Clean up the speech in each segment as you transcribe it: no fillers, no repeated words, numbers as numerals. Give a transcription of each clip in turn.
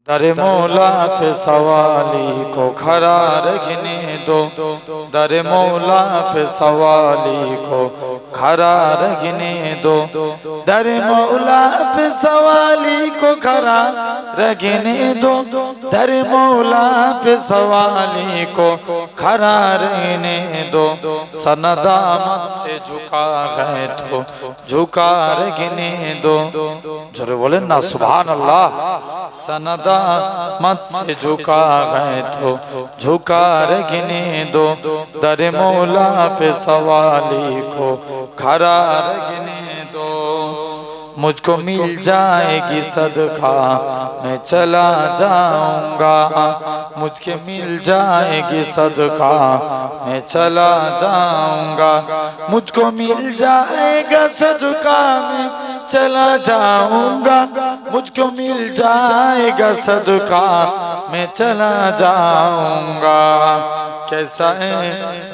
दर मौला पे सवाली को खड़ा रखने दो, दर मौला पे सवाली को खड़ा रखने दो, दर मौला पे सवाली को खड़ा रखने दो, दर मौला पे सवाली को खड़ा रहने दो। सनदामत से झुका है तो झुका रखने दो। जरूर बोले ना सुभान अल्लाह। सनदामत से झुका है तो झुका रखने दो, दर मौला पे सवाली को खड़ा रखने दो। मुझको मिल जाएगी सदका मैं चला जाऊंगा, मुझको मिल जाएगी सदका मैं चला जाऊंगा, मुझको मिल जाएगा सदका मैं चला जाऊंगा, मुझको मिल जाएगा सदका मैं चला जाऊंगा। कैसा है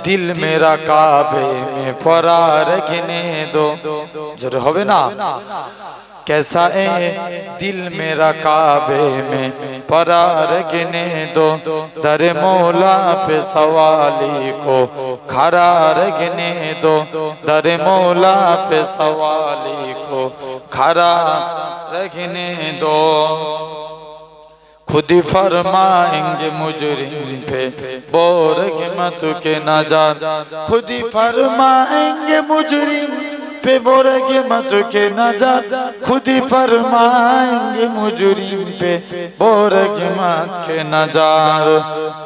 दिल मेरा काबे में परा रखने दो। जरूर होवे ना। कैसा है दिल मेरा काबे में परा रखने दो, दर मौला पे सवाली को खड़ा रखने दो, दर मौला पे सवाली को खड़ा रखने दो। खुद ही फरमाएंगे मुजरिम पे बोरहमत के नजार, खुद ही फरमाएंगे मुजरिम पे बोरहमत के नजार, खुद ही फरमाएंगे मुजरिम पे बोरहमत के नजार।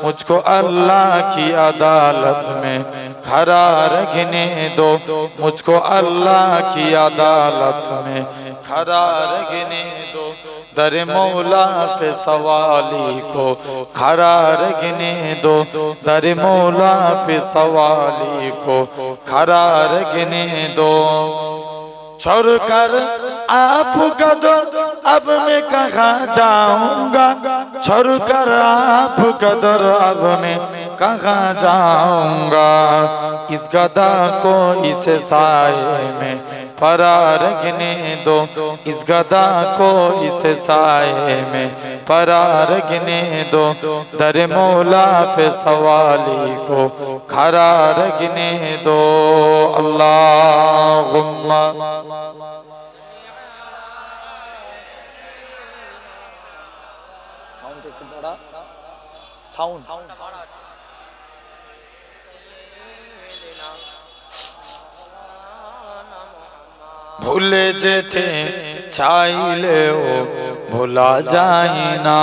मुझको अल्लाह की अदालत में खड़ा रखने दो, मुझको अल्लाह की अदालत में खड़ा रखने दो, दर मौला पे सवाली को खड़ा रखने दो, दर मौला पे सवाली को खड़ा रखने दो। छोड़कर आपका दर अब मैं कहाँ जाऊंगा, छोड़कर आपका दर अब मैं कहाँ जाऊंगा। इस गदा को इस साए में परा रखने दो, इस गदा को इस साए में परा रखने दो, दर मौला पे सवाली को खड़ा रखने दो। अल्लाहुम्मा साउंड একটু বড় সাউন্ড ভুলে যেতে চাইলেও ভোলা যায় না,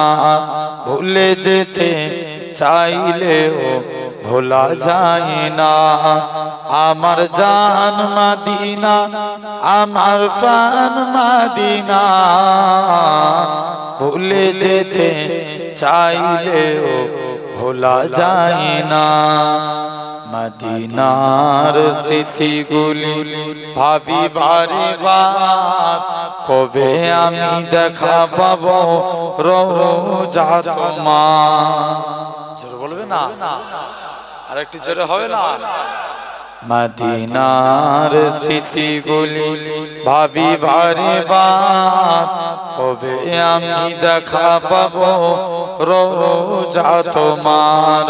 ভুলে যেতে চাইলেও ভোলা যায় না। আমার জান মদিনা, আমার প্রাণ মদিনা, ভুলে যেতে চাইলেও ভোলা যায় না। মদিনার স্মৃতিগুলি ভাবি বারে বার, কবে আমি দেখা পাবো রোজা তোমার। জোরে বলবে না, আরেকটি জোরে হবে না। মদিনার স্মৃতিগুলি ভাবি বারে বার, কবে আমি দেখা পাবো রোজা তোমার।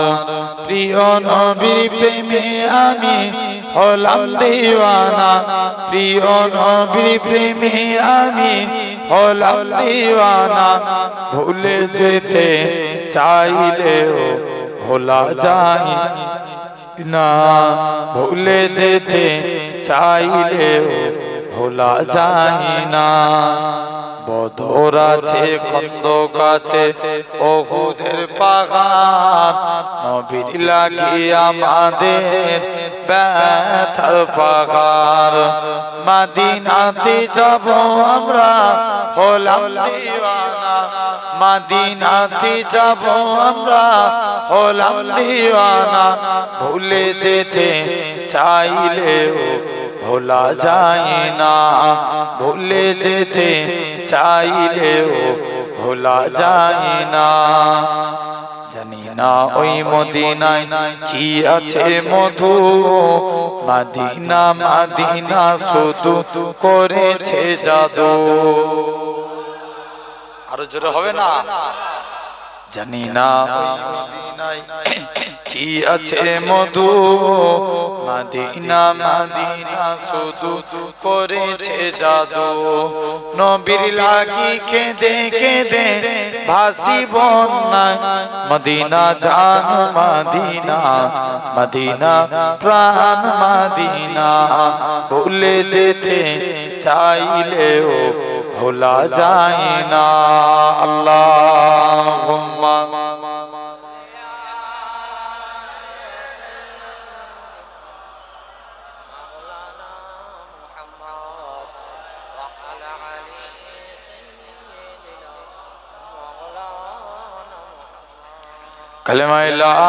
প্রিয় নবীর প্রেমে আমি হলাম দিওয়ানা, প্রিয় নবীর প্রেমে আমি হলাম দিওয়ানা। ভুলে যেতে চাইলেও ভোলা যায় না, ভুলে যেতে চাইলেও ভোলা যায় না। বদর আছে, খন্দক আছে, ওহুদের পাহাড়, নবীর লাগি আমাদের ব্যথার পাহাড়। মদিনাতে যাব আমরা হলাম দিওয়ানা, মদিনাতে যাব আমরা হলাম দিওয়ানা। ভুলে যেতে চাইলেও ভোলা যায় না, ভুলে যেতে চাইলেও ভোলা যায় না। জানি না ওই মদিনায় কি আছে মধু, মদিনা মদিনা শুধু করেছে জাদু। আরো জোরে হবে না? জানি না কি আছে মধু, মদিনা মদিনা শুধু করেছে জাদু। নবীর লাগি কেঁদে কেঁদে ভাসি বন্যায়, মদিনা জান মদিনা, মদিনা প্রাণ মদিনা। ভুলে যেতে চাইলেও ভোলা যায় না। আল্লাহুম্মা কালেমা লা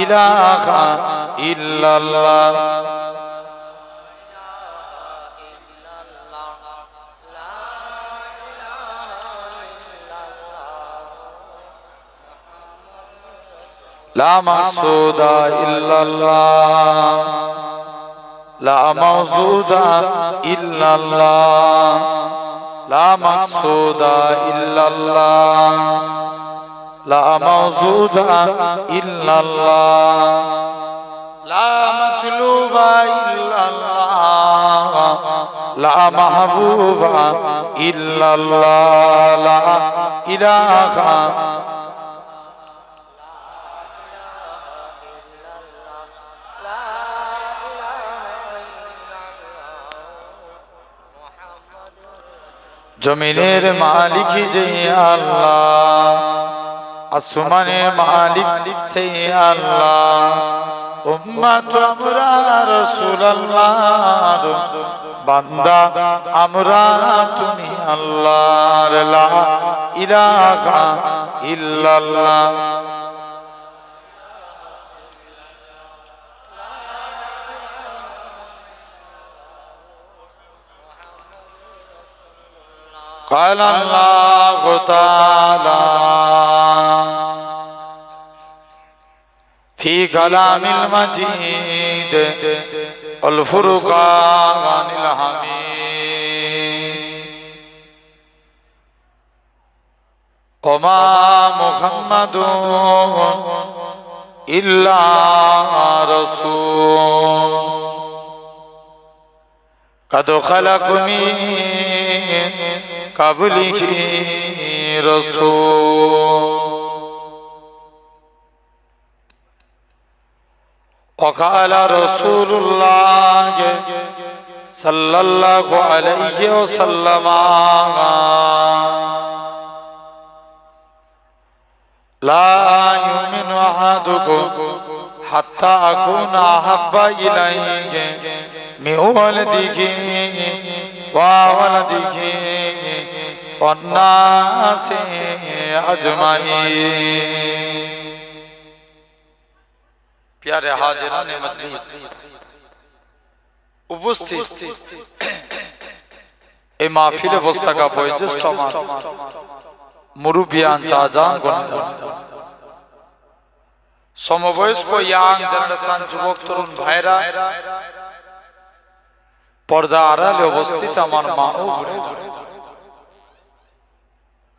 ইলাহা ইল্লাল্লাহ। লা মাকসুদা ইল্লাল্লাহ, লা মাওজুদা ইল্লাল্লাহ, লা মাকসুদা ইল্লাল্লাহ, লা মাওজুদা ইল্লাল্লাহ, লা মাতলুবা ইল্লাল্লাহ, লা মাহবুবা ইল্লাল্লাহ, লা ইলাহা জমিনের মালিক যে আল্লাহ, আসমানের মালিক সেই আল্লাহ। উম্মত আমরা রাসূলুল্লাহর বান্দা, আমরা তুমি আল্লাহর। লা ইলাহা ইল্লাল্লাহ। قال الله تعالى في كلام المجيد والفرقان الحميد وما محمد إلا رسول قد خلق من قبله رسول وقال رسول الله صلى الله عليه وسلم لا يؤمن أحدكم حتى أكون أحب إليه من ولده وولده والناس أجمعين। प्यारे हाजिरान मजलिस उपस्थित এই মাহফিলে বসে থাকা বয়োজ্যেষ্ঠ মুরব্বিয়ান চাচান সমবয়স্ক ইয়াং জেনারেশন যুবক তরুণ ভাইরা, পর্দা আড়ালে অবস্থিত আমার মা ও বোনেরা,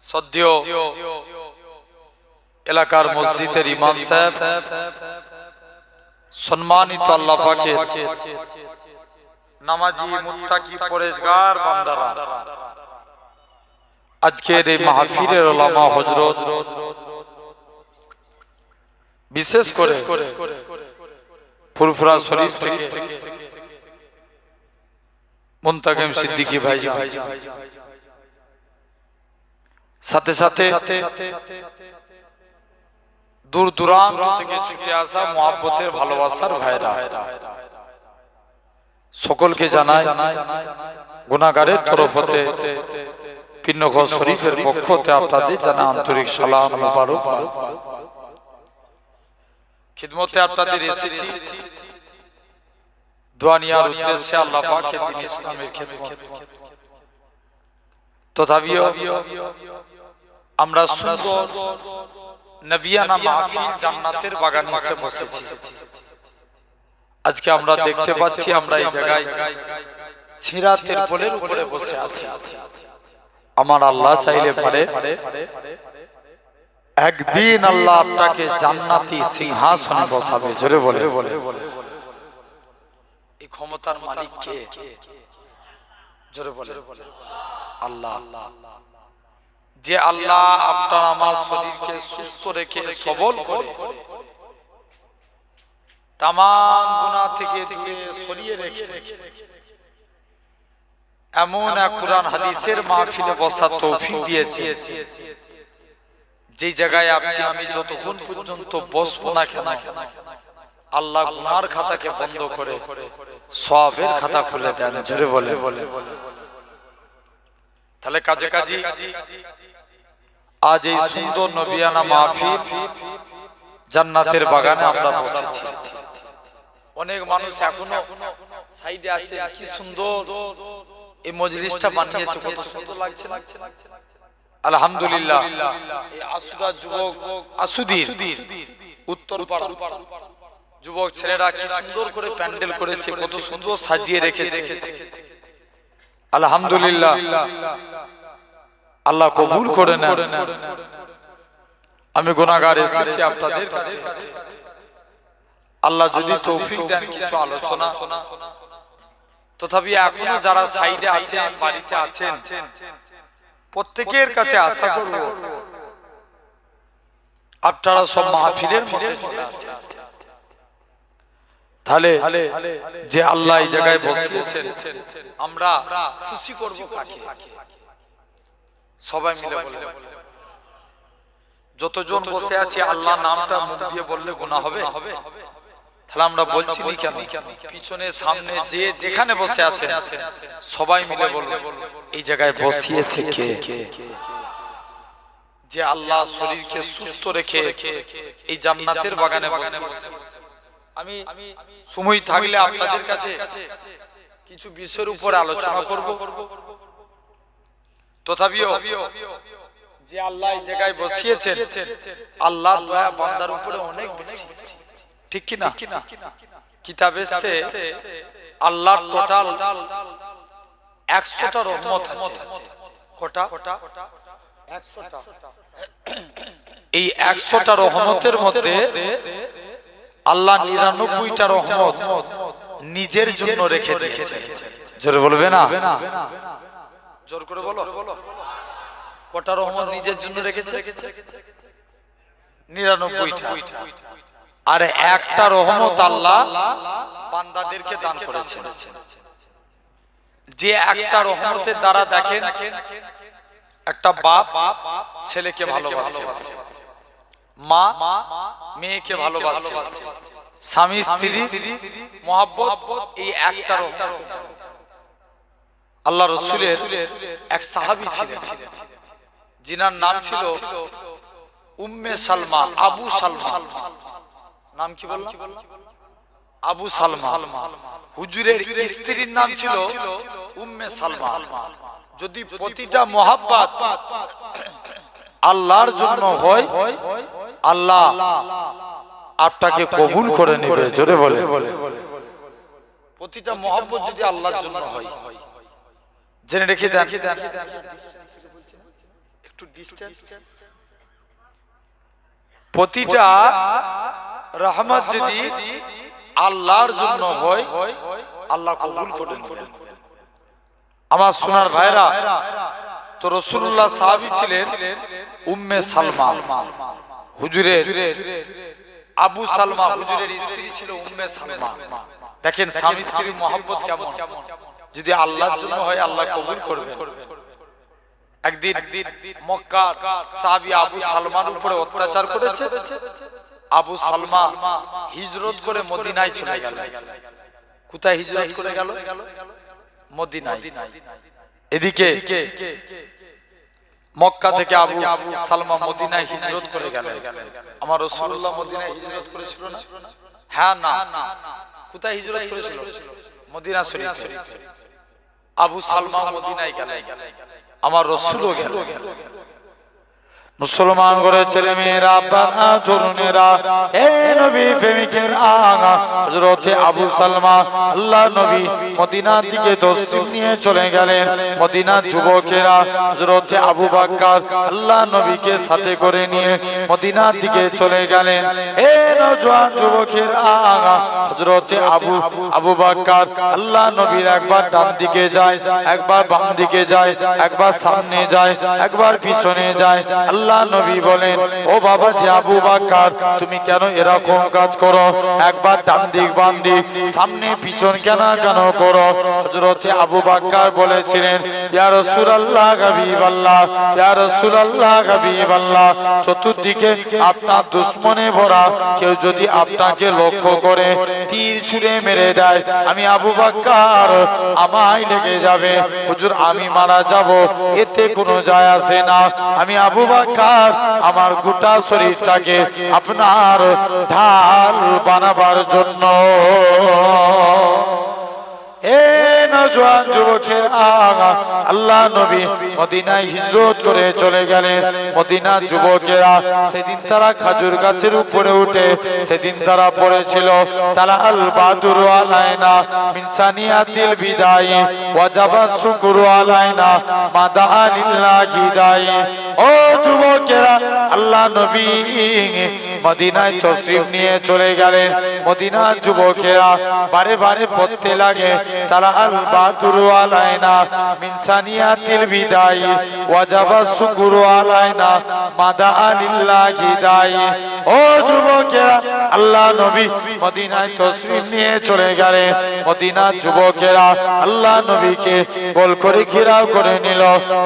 সদ্য এলাকার মসজিদের ইমাম সাহেব, সম্মানিত আল্লাহ পাকের নামাজি মুত্তাকি পরেজগার বান্দারা, আজকের এই মাহফিলের উলামা হযরত, বিশেষ করে ফুরফুরা শরীফ থেকে মুনতাকিম সিদ্দিকী ভাইজান, সাথে সাথে দূর দূরান্ত থেকে ছুটে আসা মুহাব্বতের ভালোবাসার ভাইরা, সকলকে জানাই গুনাহগারের তরফ হতে পিন্নগর শরীফের পক্ষ হতে আপনাদের জানা আন্তরিক সালাম মুবারক। খিদমতে আপনাদের এসেছি দোয়া নেওয়ার উদ্দেশ্যে, আল্লাহ পাকের দ্বীন ইসলামের খিদমত। তথাপিও আমরা সুন্দর নবিয়ানা মাহফিল জান্নাতের বাগানে এসে বসেছি। আজকে আমরা দেখতে পাচ্ছি আমরা এই জায়গায় ছিঁড়া তিরপলের উপরে বসে আছি। আমার আল্লাহ চাইলে পারে একদিন আল্লাহ আপনাকে জান্নাতি সিংহাসনে বসাবে। জোরে বলে। এই ক্ষমতার মালিক কে? জোরে বলে। আল্লাহ। যে আল্লাহ আপনার আমার শরীরকে সুস্থ রেখে সবল করে, তামাম গুনাহ থেকে দূরে সরিয়ে রেখে এমন এক কুরআন হাদিসের মাহফিলে বসার তৌফিক দিয়েছে, যে জায়গায় আপনি আমি যতক্ষণ পর্যন্ত বসবো না কেন আল্লাহ গুনার খাতাকে বন্ধ করে সওয়াবের খাতা খুলে দেন। জোরে বলে। তাহলে কাজে কাজী আজ এই সুন্দর নবিয়ানা মাহফিল জান্নাতের বাগানে আমরা বসেছি। অনেক মানুষ এখনো সাইডে আছে, কি সুন্দর এই মজলিসটা বানিয়েছে, কত সুন্দর লাগছে না? আলহামদুলিল্লাহ। এই আসুদা যুবক আসুদির উত্তরপাড়া যুবক ছেলেরা কি সুন্দর করে প্যান্ডেল করেছে, কত সুন্দর সাজিয়ে রেখেছে। আলহামদুলিল্লাহ, আল্লাহ কবুল করে নেন। আমি গুনাহগার এসেছি আপনাদের কাছে, আল্লাহ যদি তৌফিক দেন কিছু আলোচনা, তথাপি এখনো যারা সাইডে আছেন, বাড়িতে আছেন, প্রত্যেকের কাছে আশা করব আপনারা সব মাহফিলের মধ্যে চলে আসেন। তাহলে যে আল্লাহ এই জায়গায় বসিয়েছেন আমরা খুশি করব কাকে? সবাই মিলে বলে। যতজন বসে আছি আল্লাহ নামটা মুখ দিয়ে বললে গুনাহ হবে? তাহলে আমরা বলছি না কেন? পিছনে সামনে যে যেখানে বসে আছে সবাই মিলে বলবো এই জায়গায় বসিয়েছে কে? যে আল্লাহ শরীরকে সুস্থ রেখে এই জান্নাতের বাগানে বসে। আমি সময় থাকলে আপনাদের কাছে কিছু বিষয়ের উপর আলোচনা করব, তথাপিও যে আল্লাহ এই জায়গায় বসিয়েছেন আল্লাহর দয়া বান্দার উপরে অনেক বেশি, ঠিক কি না? কিতাবে এসেছে আল্লাহর টোটাল 100টা রহমত আছে। কটা? 100টা। এই 100টা রহমতের মধ্যে আল্লাহ 99টা রহমত নিজের জন্য রেখে দিয়েছেন। জোরে বলবে না? জোর করে বলো। কটা রহমত নিজের জন্য রেখেছে? 99টা। আর একটা রহমত আল্লাহ বান্দাদেরকে দান করেছেন। যে একটা রহমতের দ্বারা দেখেন একটা বাপ ছেলেকে ভালোবাসে, মা মেয়েকে ভালোবাসে, স্বামী স্ত্রী মহব্বত, এই একটা রহমত। আল্লাহ রাসূলের এক সাহাবী ছিলেন, যিনার নাম ছিল উম্মে সালমা, আবু সালমা। নাম কি বললাম? আবু সালমা। হুজুরের স্ত্রীর নাম ছিল উম্মে সালমা। যদি প্রতিটা মহব্বত আল্লাহর জন্য হয়, আল্লাহ আপনাকে কবুল করে নেবে। জোরে বলে। প্রতিটা মহব্বত যদি আল্লাহর জন্য হয়, জেনে রেখে দেন। একটু ডিসটেন্স। প্রতিটা রহমত যদি আল্লাহর জন্য হয়, আল্লাহ কবুল করে নেবেন। আমার সোনার ভাইরা, তো রাসূলুল্লাহ সাহাবী ছিলেন উম্মে সালমা। হুজুরের আবু সালমা হুজুরের স্ত্রী ছিল উম্মে সালমা। দেখেন স্বামী স্ত্রীর মহব্বত কেমন। যদি আল্লাহর জন্য হয় আল্লাহ কবুল করবেন। একদিন মক্কার সাহাবী আবু সালমার উপরে অত্যাচার করেছে। আবু সালমা হিজরত করে মদিনায় চলে গেল। কোথায় হিজরত করে গেল? মদিনায়। এদিকে মক্কা থেকে আবু সালমা মদিনায় হিজরত করে গেল। আমার রাসূলুল্লাহ মদিনায় হিজরত করেছিল না? হ্যাঁ, না। কোথায় হিজরত করেছিল? মদিনা শরীফে। আবু সালমা মদিনায় গেল, আমার রাসূলও গেল। মুসলমান করে ছেলে মেয়েরা বাবা তরুণেরা এ নবী প্রেমিকের আগা হযরতে আবু সালমা আল্লাহ নবী মদিনার দিকে তশরিফ নিয়ে চলে গেলেন। মদিনার যুবকেরা হযরতে আবু বকর আল্লাহ নবীকে সাথে করে নিয়ে মদিনার দিকে চলে গেলেন। এ নওজোয়ান যুবকের আগা হযরতে আবু বকর আল্লাহ নবীর একবার ডান দিকে যায়, একবার বাম দিকে যায়, একবার সামনে যায়, একবার পিছনে যায়। আল্লাহ নবী বলেন, ও বাবা যে আবু বকর তুমি কেন এরকম কাজ করো? একবার ডান দিক বাম দিক সামনে পিছন কেন করো? হযরতে আবু বকর বলেছিলেন, ইয়া রাসূলুল্লাহ হাবিবাল্লাহ, ইয়া রাসূলুল্লাহ হাবিবাল্লাহ, চতুর্দিকে আপনার দুশমনে ভরা, কেউ যদি আপনাকে লক্ষ্য করে তীর ছুঁড়ে মেরে দেয় আমি আবু বকর আমায় লেগে যাবে। হুজুর আমি মারা যাব এতে কোনো যায় আসে না। আমি আবু বকর আমার গোটা শরীরটাকে আপনার ঢাল বানাবার জন্য এ নওজোয়ান যুবকের আগা আল্লাহ নবী মদিনায় হিজরত করে চলে গেলেন। মদিনার যুবকেরা সেদিন তারা খেজুর গাছের উপরে উঠে সেদিন তারা পড়েছিল তালা আল বাদুর আলাইনা মিন সানিয়াতিল বিদাই ওয়াজাবা শুকরু আলাইনা মাদা লিল্লাহি দাই। ও যুবকেরা আল্লাহ নবী মদিনায় তশরিফ নিয়ে চলে গেলেন। মদিনার যুবকেরা বারে বারে পড়তে লাগে তালা আল বাদুরু আলাইনা মিন সানিয়াতিল বিদাই ওয়াজাবা শুকরু আলাইনা মাদা লিল্লাহি দাই। ও যুবকেরা আল্লাহ নবী মদিনায় তশরিফ নিয়ে চলে গেলেন। মদিনার যুবকেরা আল্লাহ নবীকে গোল করে ঘেরাও করে নিল।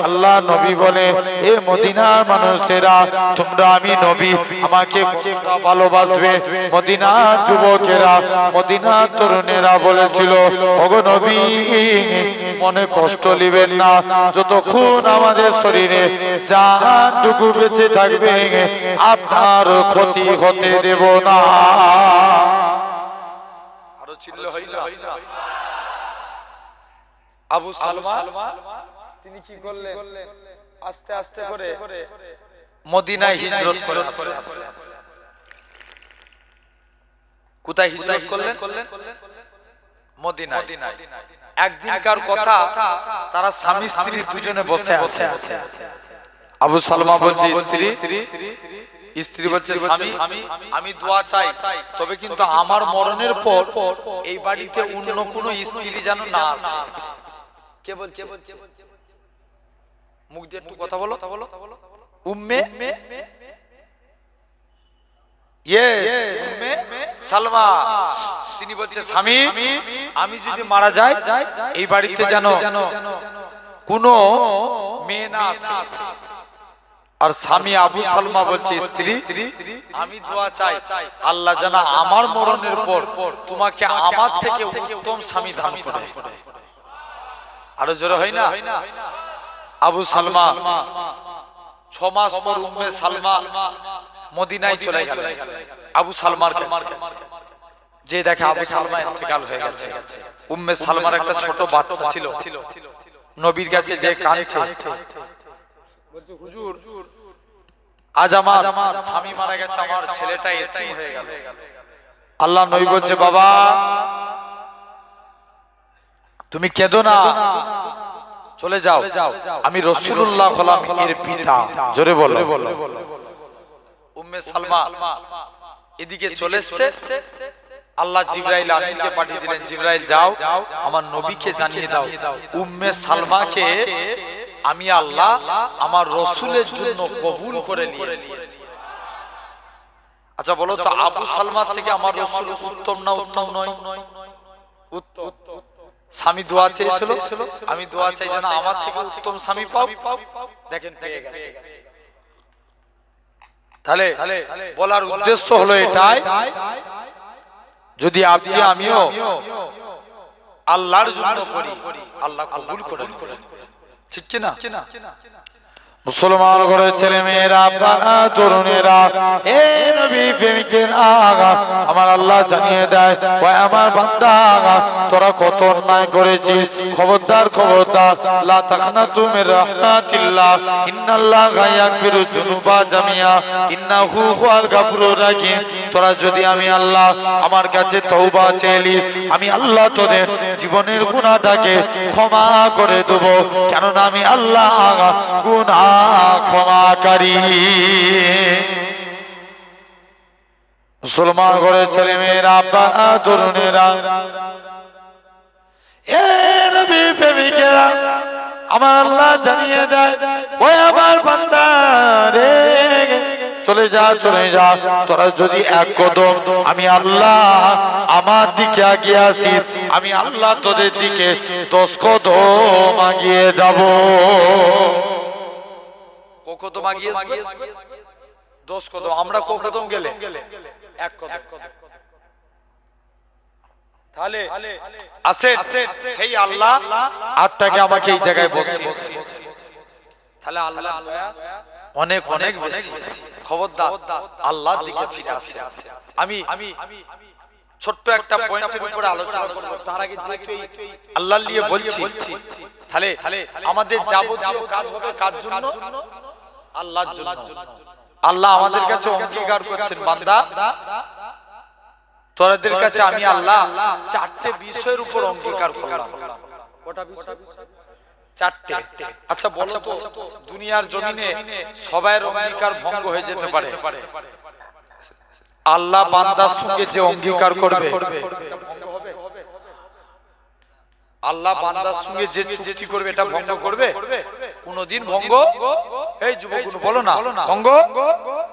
আল্লাহ নবী বলে, এ মদিনার মানুষেরা তোমরা আমি নবী আমাকে ভালোবাসবে। মদিনার যুবকেরা মদিনার তরুণেরা বলেছিল, ওগো নবী মনে কষ্ট নেবেন না, যতক্ষণ আমাদের শরীরে জানটুকু বেঁচে থাকবে আপনার ক্ষতি হতে দেব না। আরো চিল্লা হয় না। আবু সালমা তিনি কি করলেন? আস্তে আস্তে করে মদিনায় হিজরত করলেন। কোথায় হিজরত করলেন? মদিনায়। একদিনকার কথা, তারা স্বামী স্ত্রী দুজনে বসে আছে। আবু সালমা বলছে স্ত্রী, স্ত্রী বলছে স্বামী আমি দোয়া চাই, তবে কিন্তু আমার মরণের পর এই বাড়িতে অন্য কোনো স্ত্রী যেন না আসে। কে বলছে? মুখ দিয়ে একটু কথা বলো। উম্মে সালমা তিনি বলছে স্বামী আমি যদি মারা যাই এই বাড়িতে যেন কোনো মেয়ে না আসে। আর স্বামী আবু সালমা বলছে স্ত্রী আমি দোয়া চাই আল্লাহ যেন আমার মরণের পর তোমাকে আমার থেকে উত্তম স্বামী দান করে। আরো জোরে হয় না? আবু সালমা 6 মাস পর উম্মে সালমা মদিনায় চলে গেল আবু সালমার কাছে। যে দেখে আবু সালমা ইন্তেকাল হয়ে গেছে। উম্মে সালমার একটা ছোট বাচ্চা ছিল, নবীর কাছে যে কাঁদছে, বলছে হুজুর আজ আমার স্বামী মারা গেছে, আমার ছেলেটা এতিম হয়ে গেল। আল্লাহ নবী বলছে বাবা তুমি কেঁদো না, চলে যাও, আমি রাসূলুল্লাহ হলাম এর পিতা। জোরে বলো। উম্মে সালমা এদিকে চলে এসেছে। আল্লাহ জিবরাইল আমিনকে পাঠিয়ে দিলেন, জিবরাইল যাও আমার নবীকে জানিয়ে দাও উম্মে সালমাকে আমি আল্লাহ আমার রাসূলের জন্য কবুল করে নিয়েছি। আচ্ছা বলো তো আবু সালমার থেকে আমার রাসূল উত্তম না উত্তম নয়? উত্তম। স্বামী দোয়া চেয়েছিল, আমি দোয়া চাই যেন আমার থেকে উত্তম স্বামী পাও। দেখেন পেয়ে গেছে। তাহলে বলার উদ্দেশ্য হলো এটাই, যদি আপনি আমিও আল্লাহর জন্য করি আল্লাহ কবুল করে নেবেন। ঠিক কি না? মুসলমান ঘরের ছেলে মেয়েরা তরুণেরা এ নবী প্রেমিকের আগা আমার আল্লাহ জানিয়ে দেয়, ও আমার বান্দা তোরা কত অন্যায় করেছিস, খবরদার খবরদার, লা তাকনাতু মির রাহমাতিল্লাহ, ইন্নাল্লাহা ইয়াগফিরুয যুনুবা জামিয়া, ইন্নাহু হুয়াল গাফুরুর রাহিম। তোরা যদি আমি আল্লাহ আমার কাছে তওবা চাইলিস, আমি আল্লাহ তোদের জীবনের গুনাহটাকে ক্ষমা করে দেব, কেননা আমি আল্লাহ গুনাহ ক্ষমাকারী। মুসলমান ঘরের ছেলে মেয়েরা, আব্বা তরুণেরা, এ নবী প্রেমিকেরা, আমার আল্লাহ জানিয়ে দেয়, ও আমার বান্দা রে চলে যা চলে যা, তোরা যদি এক কদম আমি আল্লাহ আমার দিকে আগিয়ে আসিস, আমি আল্লাহ তোদের দিকে 10 কদম আগিয়ে যাব। কদম আগিয়ে 10 কদম, আমরা কদম গেলে এক কদম। তাহলে আসেন সেই আল্লাহ আটটাকে আমাকে এই জায়গায় বসিয়ে, তাহলে আল্লাহ অনেক অনেক বেশি। খবরদার আল্লাহর দিকে ফিরে আসে। আমি ছোট্ট একটা পয়েন্টের উপরে আলোচনা করব, তার আগে যেহেতু আল্লাহ নিয়ে বলছি, তাহলে আমাদের যাবতীয় কাজ হবে কার জন্য? আল্লাহর জন্য। আল্লাহ আমাদের কাছে অঙ্গীকার করছেন, বান্দা তোদের কাছে আমি আল্লাহ 4টে বিষয়ের উপর অঙ্গীকার করলাম। কটা বিষয়? 4টে। আচ্ছা বলো তো, দুনিয়ার জমিনে সবার অঙ্গীকার ভঙ্গ হয়ে যেতে পারে, আল্লাহ বান্দার সঙ্গে যে অঙ্গীকার করবে, আল্লাহ বান্দার সঙ্গে যে চুক্তি করবে, এটা ভঙ্গ করবে? কোনদিন ভঙ্গ, এই যুবকগুলো বলো না, ভঙ্গ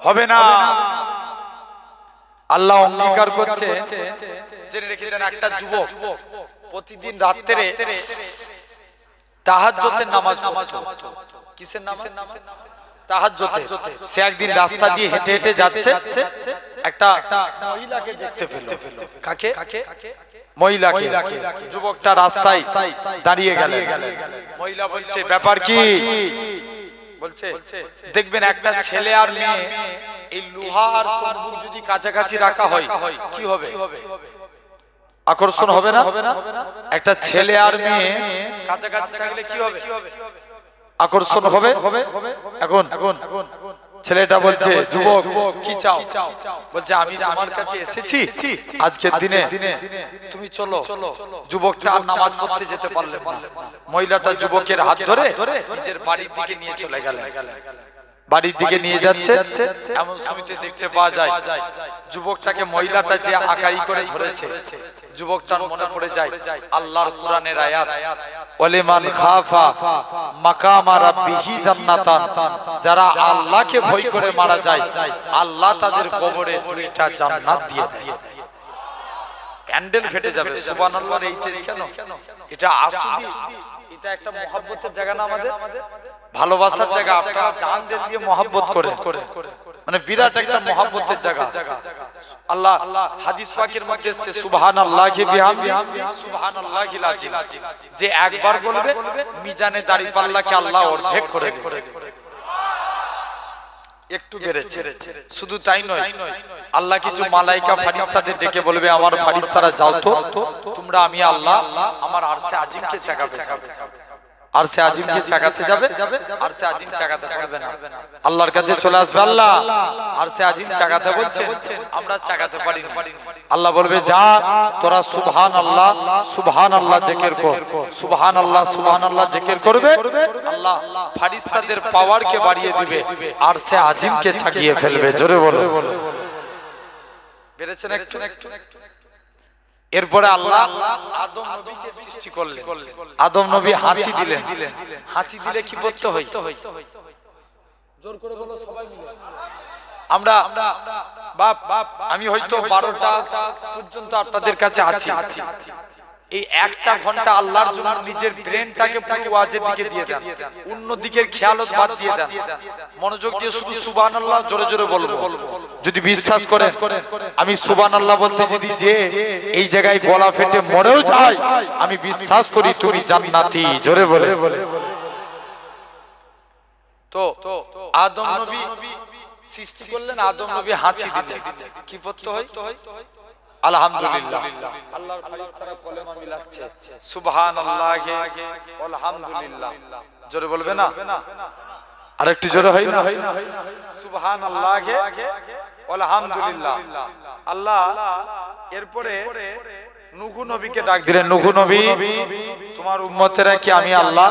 হবে না। আল্লাহ অঙ্গীকার করছে, জেনে রেখে দেন, একটা যুবক প্রতিদিন রাত্রে তাহাজ্জুদের নামাজ পড়তো। কিসের নামাজ? তাহাজ্জুদে। সে একদিন রাস্তা দিয়ে হেঁটে হেঁটে যাচ্ছে, একটা মহিলাকে দেখতে পেল। কাকে? মহিলাকে। যুবকটা রাস্তায় দাঁড়িয়ে গেলেন। মহিলা বলছে, ব্যাপার কি? বলছে, দেখবেন একটা ছেলে আর মেয়ে, এই লোহা আর চুম্বক যদি কাছাকাছি রাখা হয় কি হবে? আকর্ষণ হবে না? একটা ছেলে আর মেয়ে কাছাকাছি থাকলে কি হবে? আকর্ষণ হবে। এখন ছেলেটা বলছে, যুবক কি চাও? বলছে, আমি তোমার কাছে এসেছি আজকের দিনে, তুমি চলো। যুবকটা আর নামাজ পড়তে যেতে পারলেন না। মহিলাটা যুবকের হাত ধরে নিজের বাড়ির দিকে নিয়ে চলে গেলেন। বাড়ির দিকে নিয়ে যাচ্ছে, এমন সময়তে দেখতে পাওয়া যায় যুবকটাকে মহিলাটা যে আকারি করে ধরেছে, যুবকটার মনে পড়ে যায় আল্লাহর কোরআনের আয়াত, ওয়ালিমান খাফা মাকামা রাব্বিহি জান্নাতান, যারা আল্লাহকে ভয় করে মারা যায় আল্লাহ তাদের কবরে 2টা জান্নাত দিয়ে দেয়। প্যান্ডেল ফেটে যাবে। সুবহানাল্লাহর এই তেজ কেন? এটা আসলে এটা একটা মহব্বতের জায়গা না, আমাদের ভালোবাসার জায়গা। আপনারা জান দিয়ে মহব্বত করে, মানে বিরাট একটা মহব্বতের জায়গা। আল্লাহ হাদিস পাকের মধ্যে এসেছে, সুবহানাল্লাহি বিহামদিহি সুবহানাল্লাহিল আযীম, যে একবার বলবে মিজানে দাঁড়িপাল্লাকে আল্লাহ অর্ধেক করে দেবে। একটু বেড়েছে। শুধু তাই নয়, আল্লাহ কিছু মালাইকা ফারিস্তাদের ডেকে বলবে, আমার ফারিস্তারা যাও তো, তোমরা আমি আল্লাহ আমার আরশে আজিমকে চাকাবে। আরশে আজিমকে চাকাতে যাবে, আরশে আজিম চাকাতে পারবে না। আল্লাহর কাছে চলে আসবে, আল্লাহ আরশে আজিম চাকাতে বলছে, আমরা চাকাতে পারি না। আল্লাহ বলবে, যা তোরা সুবহানাল্লাহ সুবহানাল্লাহ জিকির কর। সুবহানাল্লাহ সুবহানাল্লাহ জিকির করবে, আল্লাহ ফারিস্তাদের পাওয়ারকে বাড়িয়ে দিবে, আরশে আজিমকে ছাগিয়ে ফেলবে। জোরে বলো। বেরেছেন একটু? এরপরে আল্লাহ আদম নবীকে সৃষ্টি করলেন। আদম নবী হাঁচি দিলেন। হাঁচি দিলে কি করতে হয়? জোর করে বলো সবাই মিলে। আমরা বাপ আমি হয়তো 12টা পর্যন্ত আপনাদের কাছে আছি, এই 1টা ঘন্টা আল্লাহর জন্য নিজের ব্রেনটাকে পুরো ওয়াজের দিকে দিয়ে দেন, অন্য দিকের খেয়ালত বাদ দিয়ে দেন, মনোযোগ দিয়ে শুধু সুবহানাল্লাহ জোরে জোরে বলবো। যদি বিশ্বাস করেন, আমি সুবহানাল্লাহ বলতে যদি যে এই জায়গায় গলা ফেটে মরেও যায়, আমি বিশ্বাস করি তুমি জান্নাতি। জোরে বলে। তো আদম নবী সৃষ্টি করলেন, আদম নবী হাঁচি দিলেন, কি পড়তে হয়? আলহামদুলিল্লাহ। আল্লাহর ফেরেশতারা কলেমা মিলাচ্ছে, সুবহানাল্লাহি আলহামদুলিল্লাহ। জোরে বলবে না? আরেকটু জোরে হয় না? সুবহানাল্লাহি আলহামদুলিল্লাহ। আল্লাহ এরপরে নূহ নবীকে ডাক দিলেন, নূহ নবী, তোমার উম্মতেরা কি আমি আল্লাহ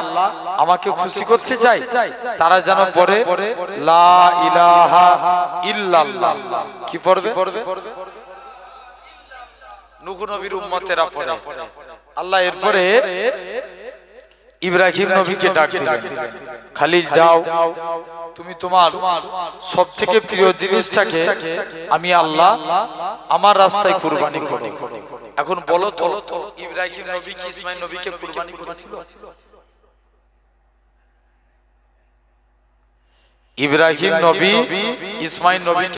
আমাকে খুশি করতে চাই, তারা যেন পড়ে লা ইলাহা ইল্লাল্লাহ। কি পড়বে? নূহ নবীর উম্মতেরা পড়ে। আল্লাহ এরপরে ইব্রাহিম নবীকে ডাক দিলেন, খালিল যাও, তুমি তোমার সবথেকে প্রিয় জিনিসটাকে আমি আল্লাহ আমার রাস্তায় কুরবানি করো। এখন বলো তো, ইব্রাহিম নবী কি ইসমাঈল নবীকে কুরবানি করেছিল? ইব্রাহিম নবী ইসমাঈল নবী